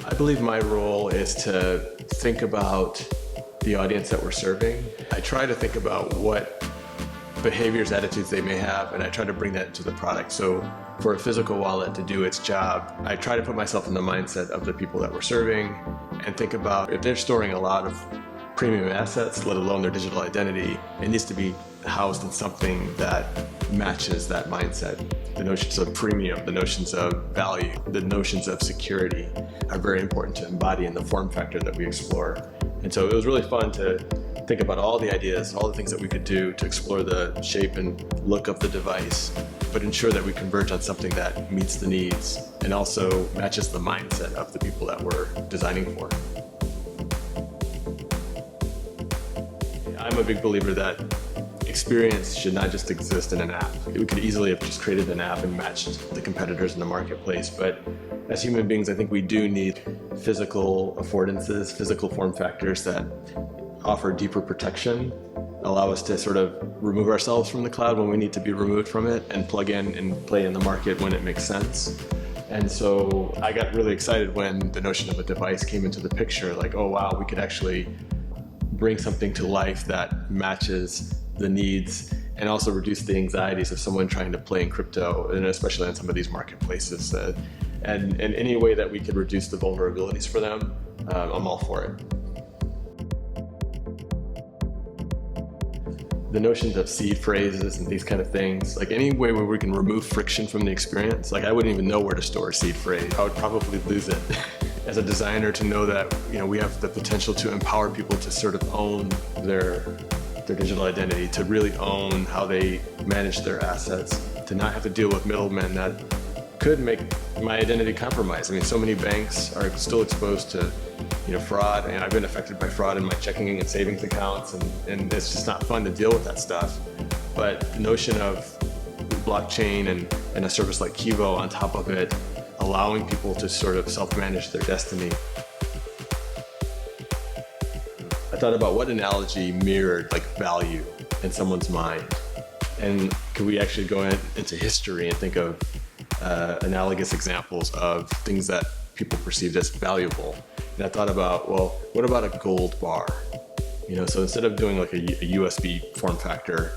I believe my role is to think about the audience that we're serving. I try to think about what behaviors, attitudes they may have, and I try to bring that into the product. So for a physical wallet to do its job, I try to put myself in the mindset of the people that we're serving and think about if they're storing a lot of premium assets, let alone their digital identity, it needs to be housed in something that matches that mindset. The notions of premium, the notions of value, the notions of security are very important to embody in the form factor that we explore. And so it was really fun to think about all the ideas, all the things that we could do to explore the shape and look of the device, but ensure that we converge on something that meets the needs and also matches the mindset of the people that we're designing for. I'm a big believer that experience should not just exist in an app. We could easily have just created an app and matched the competitors in the marketplace, but as human beings, I think we do need physical affordances, physical form factors that offer deeper protection, allow us to sort of remove ourselves from the cloud when we need to be removed from it, and plug in and play in the market when it makes sense. And so I got really excited when the notion of a device came into the picture, like, oh wow, we could actually bring something to life that matches the needs and also reduce the anxieties of someone trying to play in crypto, and especially on some of these marketplaces. And in any way that we could reduce the vulnerabilities for them, I'm all for it. The notions of seed phrases and these kind of things, like any way where we can remove friction from the experience, like I wouldn't even know where to store a seed phrase. I would probably lose it. As a designer, to know that we have the potential to empower people to sort of own their digital identity, to really own how they manage their assets, to not have to deal with middlemen that could make my identity compromised. I mean, so many banks are still exposed to fraud, and I've been affected by fraud in my checking and savings accounts, and it's just not fun to deal with that stuff. But the notion of blockchain and a service like Keevo on top of it, allowing people to sort of self-manage their destiny. I thought about what analogy mirrored like value in someone's mind, and could we actually go into history and think of analogous examples of things that people perceived as valuable. And I thought about, well, what about a gold bar? So instead of doing like a USB form factor,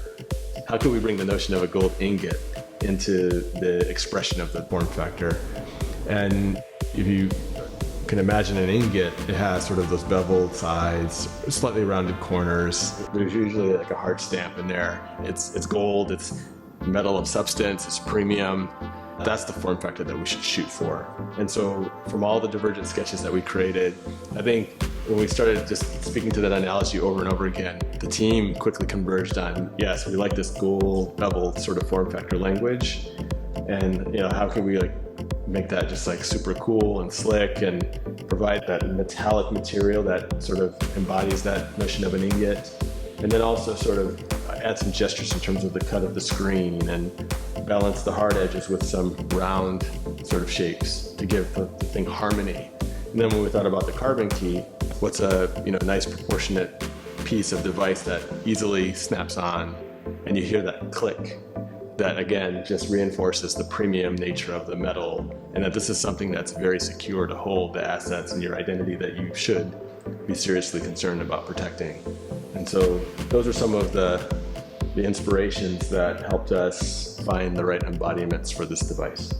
how could we bring the notion of a gold ingot into the expression of the form factor? And if you can imagine an ingot, it has sort of those beveled sides, slightly rounded corners. There's usually like a heart stamp in there. It's gold, it's metal of substance, it's premium. That's the form factor that we should shoot for. And so from all the divergent sketches that we created, I think when we started just speaking to that analogy over and over again, the team quickly converged on, yes, we like this gold beveled sort of form factor language. And how can we make that just super cool and slick and provide that metallic material that sort of embodies that notion of an ingot. And then also sort of add some gestures in terms of the cut of the screen and balance the hard edges with some round sort of shapes to give the thing harmony. And then when we thought about the carbon key, what's a nice proportionate piece of device that easily snaps on and you hear that click, that again just reinforces the premium nature of the metal, and that this is something that's very secure to hold the assets and your identity that you should be seriously concerned about protecting. And so those are some of the inspirations that helped us find the right embodiments for this device.